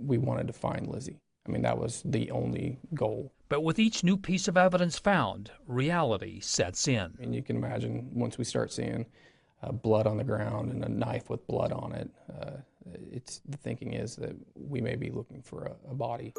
we wanted to find Lizzie. I mean, that was the only goal. But with each new piece of evidence found, reality sets in. And you can imagine once we start seeing blood on the ground and a knife with blood on it, the thinking is that we may be looking for a body.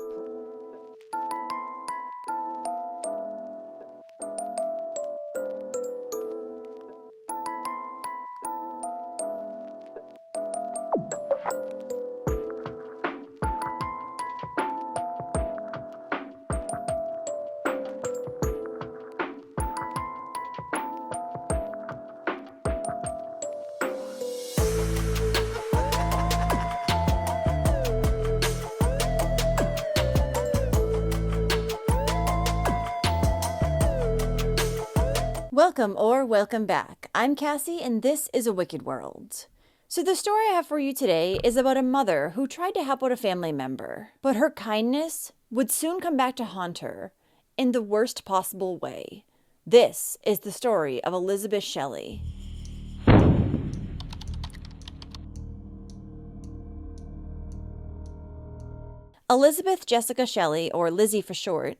Welcome back. I'm Cassie, and this is A Wicked World. So the story I have for you today is about a mother who tried to help out a family member, but her kindness would soon come back to haunt her in the worst possible way. This is the story of Elizabeth Shelley. Elizabeth Jessica Shelley, or Lizzie for short,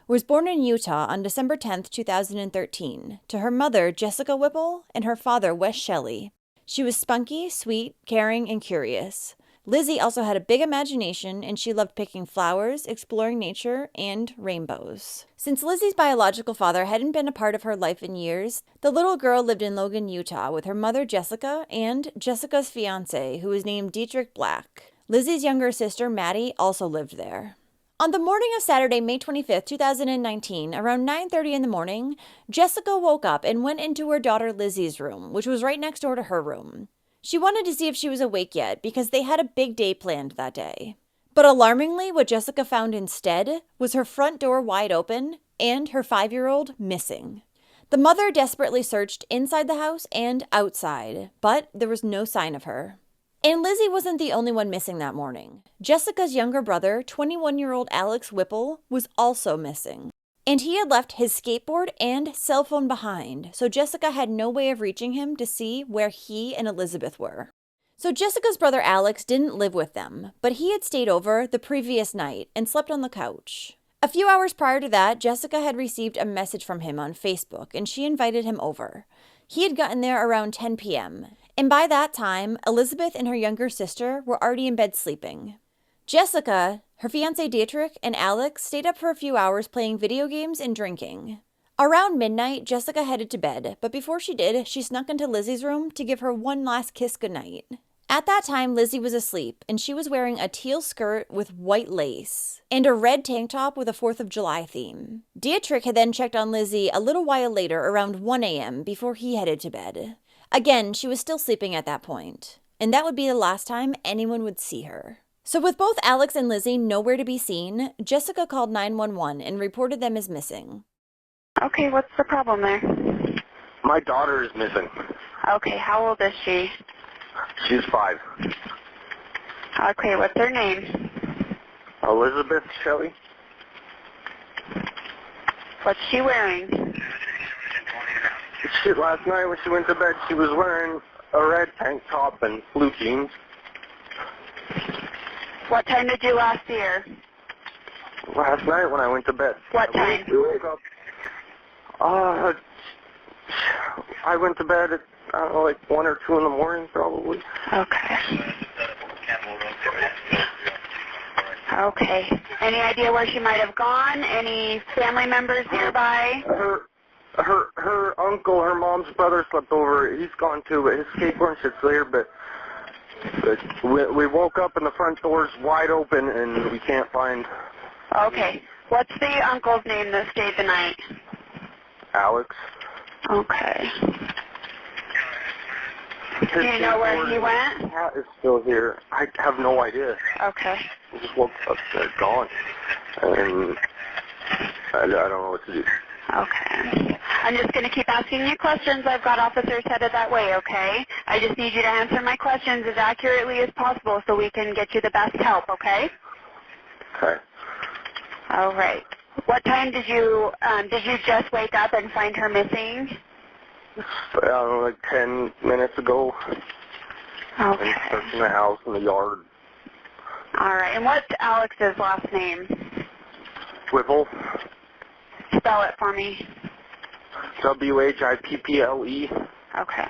was born in Utah on December 10, 2013, to her mother, Jessica Whipple, and her father, Wes Shelley. She was spunky, sweet, caring, and curious. Lizzie also had a big imagination, and she loved picking flowers, exploring nature, and rainbows. Since Lizzie's biological father hadn't been a part of her life in years, the little girl lived in Logan, Utah, with her mother, Jessica, and Jessica's fiancé, who was named Dietrich Black. Lizzie's younger sister, Maddie, also lived there. On the morning of Saturday, May 25, 2019, around 9:30 in the morning, Jessica woke up and went into her daughter Lizzie's room, which was right next door to her room. She wanted to see if she was awake yet because they had a big day planned that day. But alarmingly, what Jessica found instead was her front door wide open and her 5-year-old missing. The mother desperately searched inside the house and outside, but there was no sign of her. And Lizzie wasn't the only one missing that morning. Jessica's younger brother, 21-year-old Alex Whipple, was also missing. And he had left his skateboard and cell phone behind, so Jessica had no way of reaching him to see where he and Elizabeth were. So Jessica's brother Alex didn't live with them, but he had stayed over the previous night and slept on the couch. A few hours prior to that, Jessica had received a message from him on Facebook, and she invited him over. He had gotten there around 10 p.m., and by that time, Elizabeth and her younger sister were already in bed sleeping. Jessica, her fiancé Dietrich, and Alex stayed up for a few hours playing video games and drinking. Around midnight, Jessica headed to bed, but before she did, she snuck into Lizzie's room to give her one last kiss goodnight. At that time, Lizzie was asleep, and she was wearing a teal skirt with white lace and a red tank top with a 4th of July theme. Dietrich had then checked on Lizzie a little while later, around 1 a.m., before he headed to bed. Again, she was still sleeping at that point, and that would be the last time anyone would see her. So with both Alex and Lizzie nowhere to be seen, Jessica called 911 and reported them as missing. Okay, what's the problem there? My daughter is missing. Okay, how old is she? She's 5. Okay, what's her name? Elizabeth Shelley. What's she wearing? Last night when she went to bed, she was wearing a red tank top and blue jeans. What time did you last see her? Last night when I went to bed. What time? We woke up. I went to bed at, I don't know, like 1 or 2 in the morning probably. Okay. Okay. Any idea where she might have gone? Any family members nearby? Her uncle, her mom's brother slept over. He's gone too, but his skateboard shit's there. But we woke up and the front door's wide open and we can't find. Okay. What's the uncle's name that stayed the night? Alex. Okay. Do you know where he went? Cat is still here. I have no idea. Okay. I just woke up, they're gone. And I don't know what to do. Okay. I'm just going to keep asking you questions. I've got officers headed that way, okay? I just need you to answer my questions as accurately as possible so we can get you the best help, okay? Okay. All right. What time did you just wake up and find her missing? I don't know, like 10 minutes ago. Okay. And searching the house and the yard. All right. And what's Alex's last name? Whipple. Spell it for me. Whipple. Okay.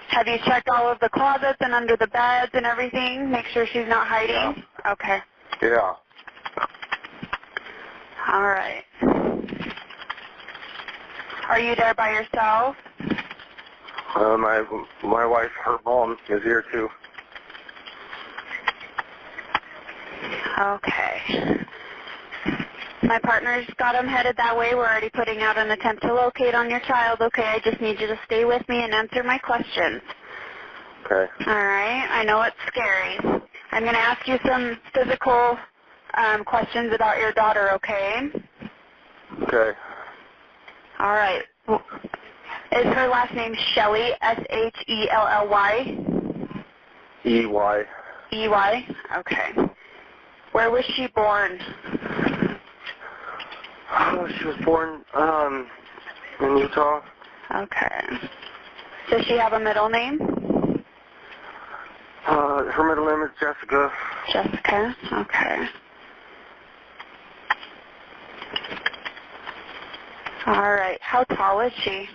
Have you checked all of the closets and under the beds and everything? Make sure she's not hiding? Yeah. Okay. Yeah. All right. Are you there by yourself? My wife, her mom, is here too. Okay. My partner's got him headed that way. We're already putting out an attempt to locate on your child. Okay, I just need you to stay with me and answer my questions. Okay. All right. I know it's scary. I'm going to ask you some physical questions about your daughter, okay? Okay. All right. Is her last name Shelley, Shelley? EY. EY? Okay. Where was she born? Oh, she was born in Utah. Okay. Does she have a middle name? Her middle name is Jessica. Jessica? Okay. All right. How tall is she?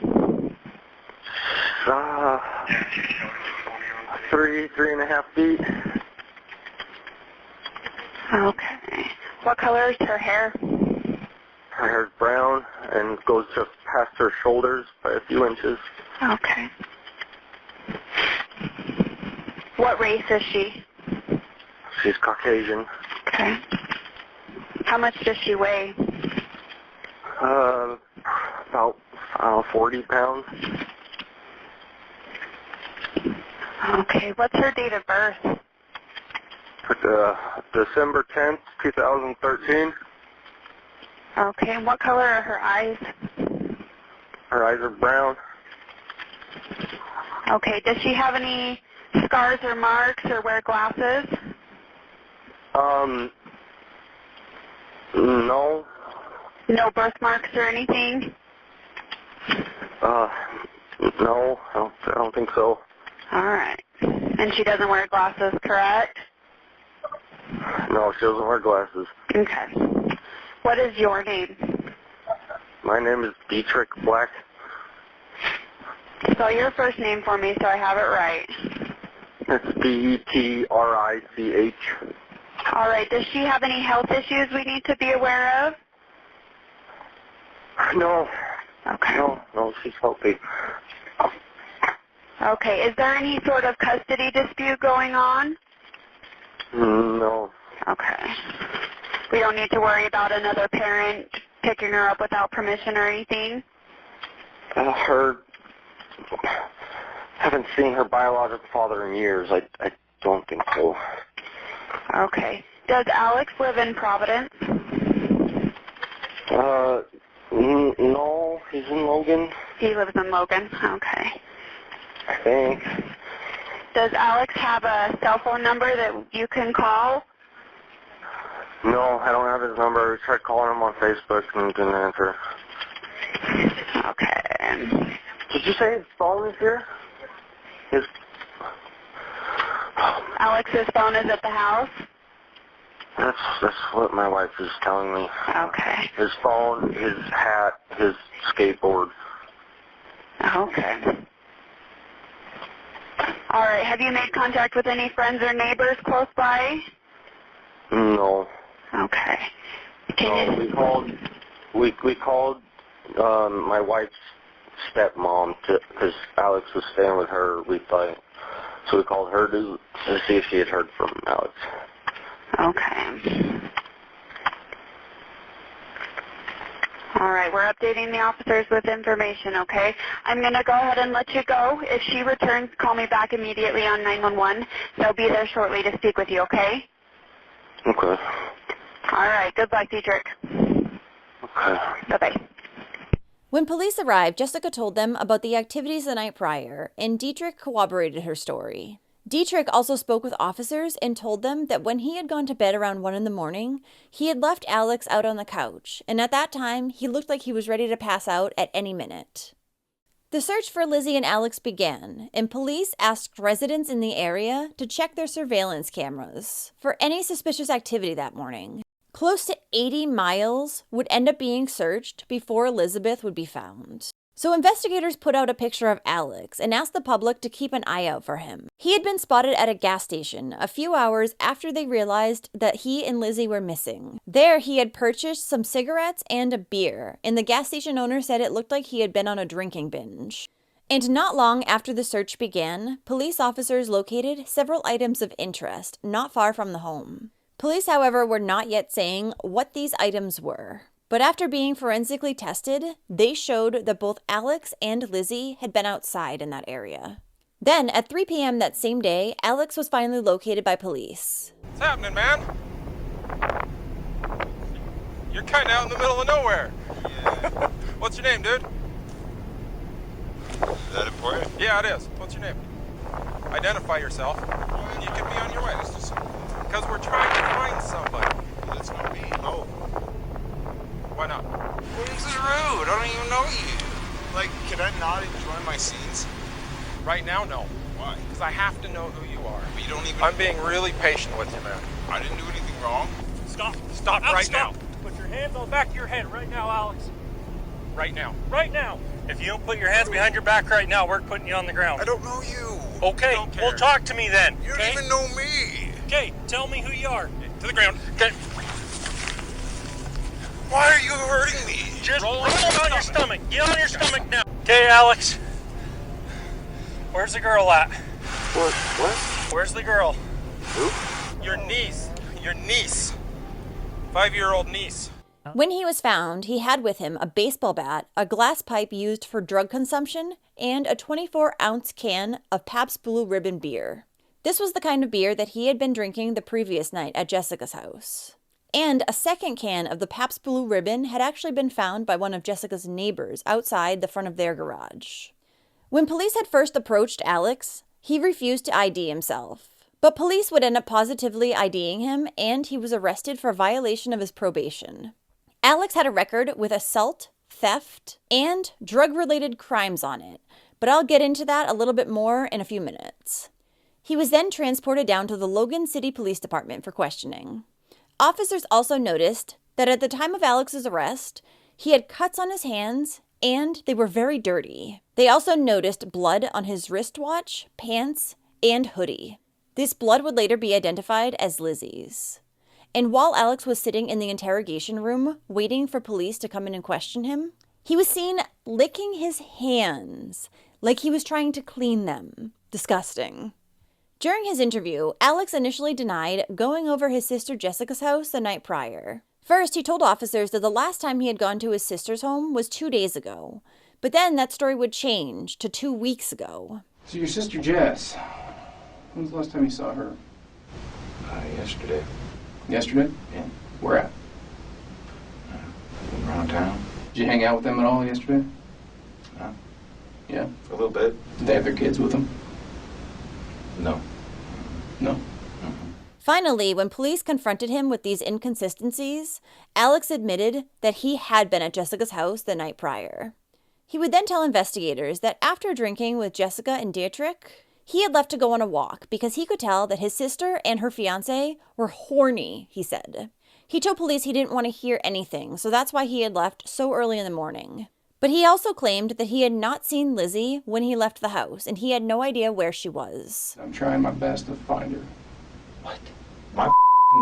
3.5 feet. Okay. What color is her hair? Her hair's brown and goes just past her shoulders by a few inches. Okay. What race is she? She's Caucasian. Okay. How much does she weigh? About 40 pounds. Okay. What's her date of birth? December 10th, 2013. Okay. And what color are her eyes? Her eyes are brown. Okay. Does she have any scars or marks or wear glasses? No. No birthmarks or anything? No, I don't think so. All right. And she doesn't wear glasses, correct? No, she doesn't wear glasses. Okay. What is your name? My name is Dietrich Black. Spell your first name for me so I have it right. It's Betrich. All right. Does she have any health issues we need to be aware of? No. Okay. No, she's healthy. Okay. Is there any sort of custody dispute going on? No. Okay. We don't need to worry about another parent picking her up without permission or anything? Haven't seen her biological father in years. I don't think so. Okay. Does Alex live in Providence? No, he's in Logan. He lives in Logan. Okay. I think. Does Alex have a cell phone number that you can call? No, I don't have his number. We tried calling him on Facebook and he didn't answer. Okay. Did you say his phone is here? His... Alex's phone is at the house? That's what my wife is telling me. Okay. His phone, his hat, his skateboard. Okay. All right. Have you made contact with any friends or neighbors close by? No. Okay. We called my wife's stepmom because Alex was staying with her. So we called her to see if she had heard from Alex. Okay. All right, we're updating the officers with information, okay? I'm going to go ahead and let you go. If she returns, call me back immediately on 911. They'll be there shortly to speak with you, okay? Okay. All right, good luck, Dietrich. Okay. Bye-bye. When police arrived, Jessica told them about the activities the night prior, and Dietrich corroborated her story. Dietrich also spoke with officers and told them that when he had gone to bed around 1 in the morning, he had left Alex out on the couch, and at that time, he looked like he was ready to pass out at any minute. The search for Lizzie and Alex began, and police asked residents in the area to check their surveillance cameras for any suspicious activity that morning. Close to 80 miles would end up being searched before Elizabeth would be found. So investigators put out a picture of Alex and asked the public to keep an eye out for him. He had been spotted at a gas station a few hours after they realized that he and Lizzie were missing. There, he had purchased some cigarettes and a beer, and the gas station owner said it looked like he had been on a drinking binge. And not long after the search began, police officers located several items of interest not far from the home. Police, however, were not yet saying what these items were. But after being forensically tested, they showed that both Alex and Lizzie had been outside in that area. Then, at 3 p.m. that same day, Alex was finally located by police. What's happening, man? You're kind of out in the middle of nowhere. Yeah. What's your name, dude? Is that important? Yeah, it is. What's your name? Identify yourself, and you can be on your way. Because we're trying to find somebody. That's not me. No. Why not? Well, this is rude. I don't even know you. Like, can I not enjoy my scenes? Right now, no. Why? Because I have to know who you are. But you don't even... I'm being really patient with you, man. I didn't do anything wrong. Stop. Stop Alex, right stop. now. Put your hands on the back of your head right now, Alex. Right now. Right now. If you don't put your hands behind your back right now, we're putting you on the ground. I don't know you. Okay, Don't care. well, talk to me then. You okay? don't even know me. Okay, tell me who you are. To the ground. Okay, Why are you hurting me? just Roll roll on on your stomach. Get on your stomach now. Okay, Alex. Where's the girl at? What? Where's the girl? Who? Your niece. Your niece. 5-year-old niece. When he was found, he had with him a baseball bat, a glass pipe used for drug consumption, and a 24-ounce can of Pabst Blue Ribbon beer. This was the kind of beer that he had been drinking the previous night at Jessica's house. And a second can of the Pabst Blue Ribbon had actually been found by one of Jessica's neighbors outside the front of their garage. When police had first approached Alex, he refused to ID himself. But police would end up positively IDing him, and he was arrested for violation of his probation. Alex had a record with assault, theft, and drug-related crimes on it, but I'll get into that a little bit more in a few minutes. He was then transported down to the Logan City Police Department for questioning. Officers also noticed that at the time of Alex's arrest, he had cuts on his hands, and they were very dirty. They also noticed blood on his wristwatch, pants, and hoodie. This blood would later be identified as Lizzie's. And while Alex was sitting in the interrogation room, waiting for police to come in and question him, he was seen licking his hands like he was trying to clean them. Disgusting. During his interview, Alex initially denied going over his sister Jessica's house the night prior. First, he told officers that the last time he had gone to his sister's home was 2 days ago. But then that story would change to 2 weeks ago. So your sister Jess, when's the last time you saw her? Yesterday. Yesterday? Yeah. Where at? Around town. Did you hang out with them at all yesterday? No. Yeah. For a little bit. Did they have their kids with them? No. No. Finally, when police confronted him with these inconsistencies, Alex admitted that he had been at Jessica's house the night prior. He would then tell investigators that after drinking with Jessica and Dietrich, he had left to go on a walk because he could tell that his sister and her fiancé were horny, he said. He told police he didn't want to hear anything, so that's why he had left so early in the morning. But he also claimed that he had not seen Lizzie when he left the house, and he had no idea where she was. I'm trying my best to find her. What? My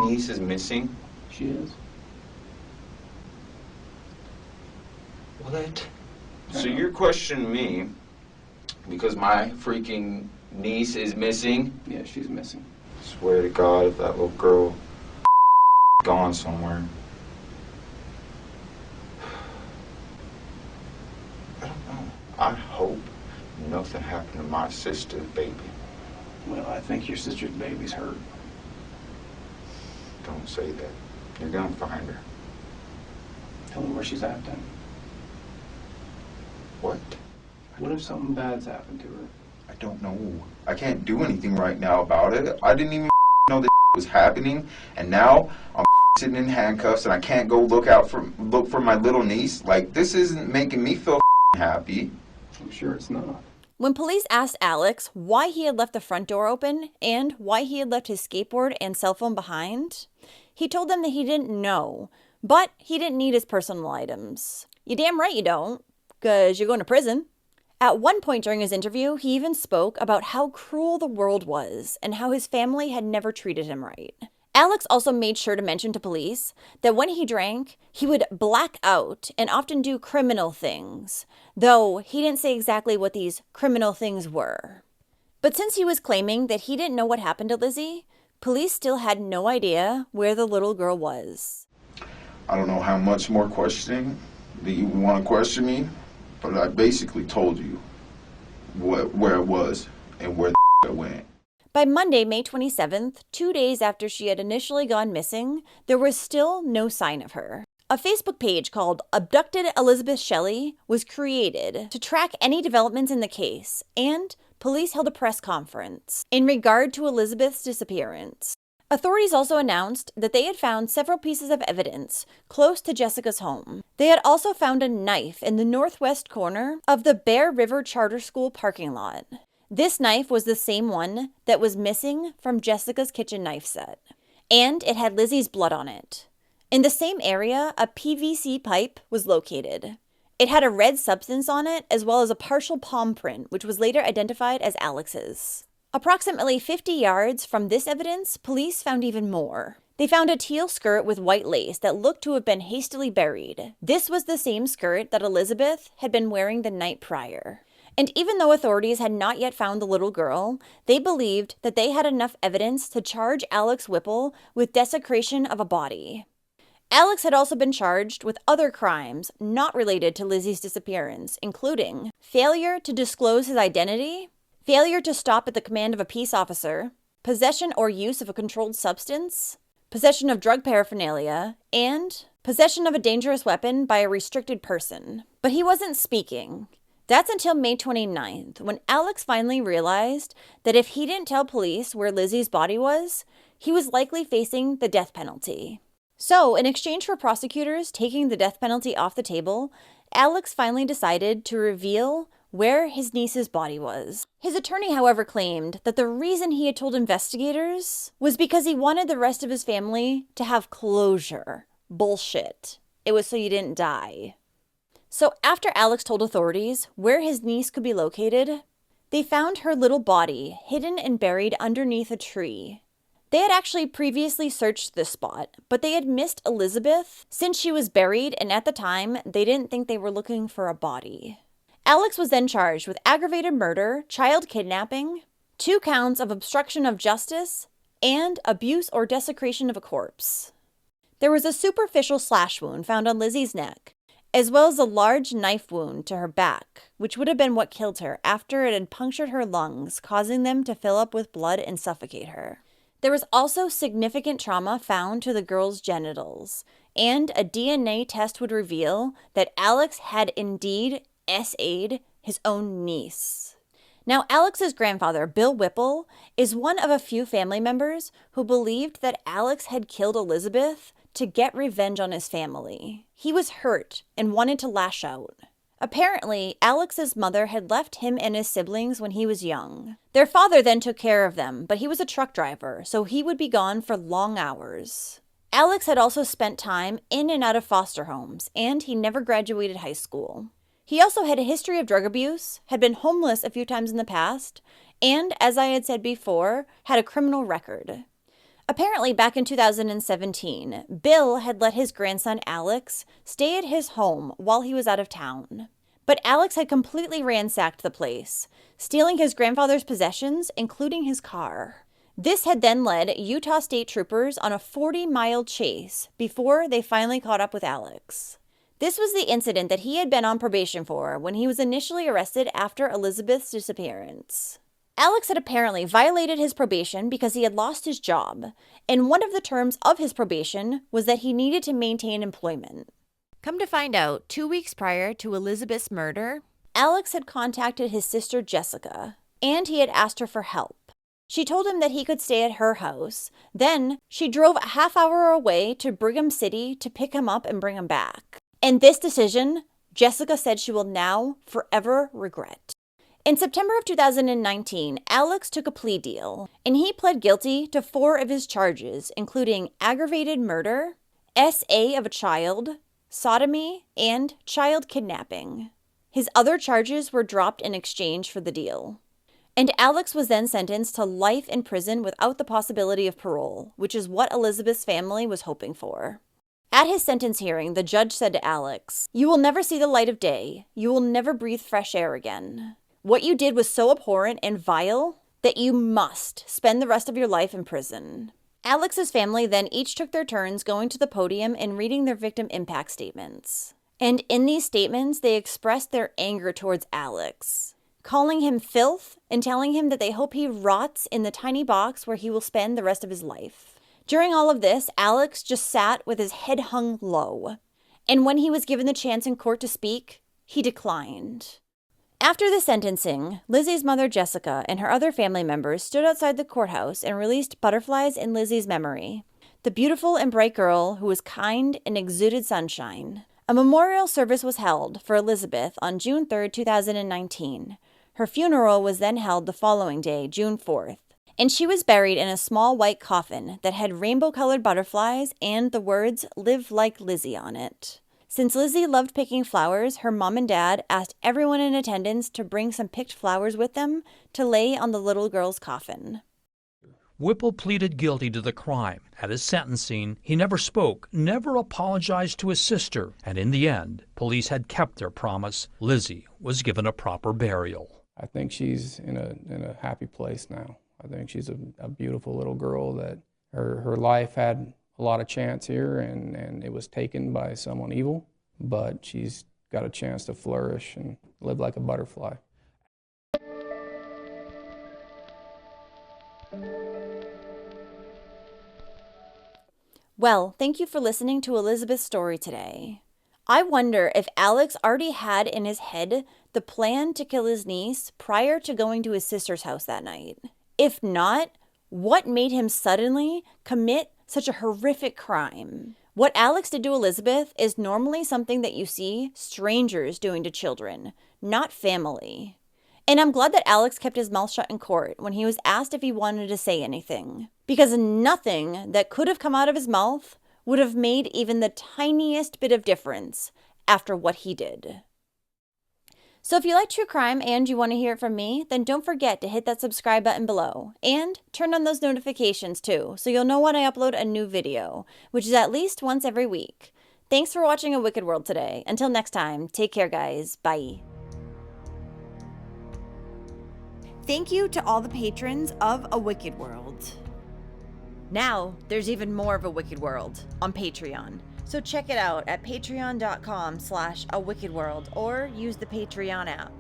niece is missing? She is. What? So you're questioning me because my freaking niece is missing? Yeah, she's missing. Swear to God, if that little girl gone somewhere. I don't know. I hope nothing happened to my sister's baby. Well, I think your sister's baby's hurt. Don't say that. You're gonna find her. Tell me where she's at then. What? What if something bad's happened to her? I don't know. I can't do anything right now about it. I didn't even know that was happening, and now I'm sitting in handcuffs and I can't go look for my little niece. Like, this isn't making me feel happy. I'm sure it's not. When police asked Alex why he had left the front door open and why he had left his skateboard and cell phone behind, he told them that he didn't know, but he didn't need his personal items. You damn right you don't, because you're going to prison. At one point during his interview, he even spoke about how cruel the world was and how his family had never treated him right. Alex also made sure to mention to police that when he drank, he would black out and often do criminal things, though he didn't say exactly what these criminal things were. But since he was claiming that he didn't know what happened to Lizzie, police still had no idea where the little girl was. I don't know how much more questioning that you want to question me, but I basically told you where it was and where the it went. By Monday, May 27th, 2 days after she had initially gone missing, there was still no sign of her. A Facebook page called Abducted Elizabeth Shelley was created to track any developments in the case, and police held a press conference in regard to Elizabeth's disappearance. Authorities also announced that they had found several pieces of evidence close to Jessica's home. They had also found a knife in the northwest corner of the Bear River Charter School parking lot. This knife was the same one that was missing from Jessica's kitchen knife set, and it had Lizzie's blood on it. In the same area, a PVC pipe was located. It had a red substance on it, as well as a partial palm print, which was later identified as Alex's. Approximately 50 yards from this evidence, police found even more. They found a teal skirt with white lace that looked to have been hastily buried. This was the same skirt that Elizabeth had been wearing the night prior. And even though authorities had not yet found the little girl, they believed that they had enough evidence to charge Alex Whipple with desecration of a body. Alex had also been charged with other crimes not related to Lizzie's disappearance, including failure to disclose his identity, failure to stop at the command of a peace officer, possession or use of a controlled substance, possession of drug paraphernalia, and possession of a dangerous weapon by a restricted person. But he wasn't speaking. That's until May 29th, when Alex finally realized that if he didn't tell police where Lizzie's body was, he was likely facing the death penalty. So, in exchange for prosecutors taking the death penalty off the table, Alex finally decided to reveal where his niece's body was. His attorney, however, claimed that the reason he had told investigators was because he wanted the rest of his family to have closure. Bullshit. It was so you didn't die. So after Alex told authorities where his niece could be located, they found her little body hidden and buried underneath a tree. They had actually previously searched this spot, but they had missed Elizabeth since she was buried, and at the time, they didn't think they were looking for a body. Alex was then charged with aggravated murder, child kidnapping, 2 counts of obstruction of justice, and abuse or desecration of a corpse. There was a superficial slash wound found on Lizzie's neck, as well as a large knife wound to her back, which would have been what killed her after it had punctured her lungs, causing them to fill up with blood and suffocate her. There was also significant trauma found to the girl's genitals, and a DNA test would reveal that Alex had indeed SA'd his own niece. Now, Alex's grandfather, Bill Whipple, is one of a few family members who believed that Alex had killed Elizabeth to get revenge on his family. He was hurt and wanted to lash out. Apparently, Alex's mother had left him and his siblings when he was young. Their father then took care of them, but he was a truck driver, so he would be gone for long hours. Alex had also spent time in and out of foster homes, and he never graduated high school. He also had a history of drug abuse, had been homeless a few times in the past, and, as I had said before, had a criminal record. Apparently, back in 2017, Bill had let his grandson Alex stay at his home while he was out of town. But Alex had completely ransacked the place, stealing his grandfather's possessions, including his car. This had then led Utah State Troopers on a 40-mile chase before they finally caught up with Alex. This was the incident that he had been on probation for when he was initially arrested after Elizabeth's disappearance. Alex had apparently violated his probation because he had lost his job, and one of the terms of his probation was that he needed to maintain employment. Come to find out, 2 weeks prior to Elizabeth's murder, Alex had contacted his sister Jessica, and he had asked her for help. She told him that he could stay at her house. Then she drove a half hour away to Brigham City to pick him up and bring him back. And this decision Jessica said she will now forever regret. In September of 2019, Alex took a plea deal, and he pled guilty to 4 of his charges, including aggravated murder, SA of a child, sodomy, and child kidnapping. His other charges were dropped in exchange for the deal. And Alex was then sentenced to life in prison without the possibility of parole, which is what Elizabeth's family was hoping for. At his sentence hearing, the judge said to Alex, "You will never see the light of day. You will never breathe fresh air again. What you did was so abhorrent and vile that you must spend the rest of your life in prison." Alex's family then each took their turns going to the podium and reading their victim impact statements. And in these statements, they expressed their anger towards Alex, calling him filth and telling him that they hope he rots in the tiny box where he will spend the rest of his life. During all of this, Alex just sat with his head hung low. And when he was given the chance in court to speak, he declined. After the sentencing, Lizzie's mother, Jessica, and her other family members stood outside the courthouse and released butterflies in Lizzie's memory, the beautiful and bright girl who was kind and exuded sunshine. A memorial service was held for Elizabeth on June 3, 2019. Her funeral was then held the following day, June 4th, and she was buried in a small white coffin that had rainbow-colored butterflies and the words "Live like Lizzie" on it. Since Lizzie loved picking flowers, her mom and dad asked everyone in attendance to bring some picked flowers with them to lay on the little girl's coffin. Whipple pleaded guilty to the crime. At his sentencing, he never spoke, never apologized to his sister, and in the end, police had kept their promise. Lizzie was given a proper burial. I think she's in a happy place now. I think she's a beautiful little girl that her life had a lot of chance here, and it was taken by someone evil, but she's got a chance to flourish and live like a butterfly. Well, thank you for listening to Elizabeth's story today. I wonder if Alex already had in his head the plan to kill his niece prior to going to his sister's house that night. If not, what made him suddenly commit such a horrific crime? What Alex did to Elizabeth is normally something that you see strangers doing to children, not family. And I'm glad that Alex kept his mouth shut in court when he was asked if he wanted to say anything, because nothing that could have come out of his mouth would have made even the tiniest bit of difference after what he did. So if you like true crime and you want to hear it from me, then don't forget to hit that subscribe button below and turn on those notifications too, so you'll know when I upload a new video, which is at least once every week. Thanks for watching A Wicked World today. Until next time, take care guys. Bye. Thank you to all the patrons of A Wicked World. Now, there's even more of A Wicked World on Patreon. So check it out at patreon.com/awickedworld or use the Patreon app.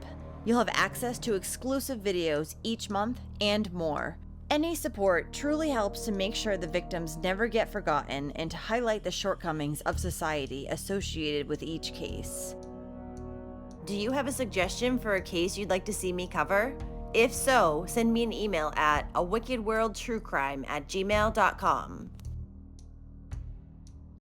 You'll have access to exclusive videos each month and more. Any support truly helps to make sure the victims never get forgotten and to highlight the shortcomings of society associated with each case. Do you have a suggestion for a case you'd like to see me cover? If so, send me an email at awickedworldtruecrime@gmail.com.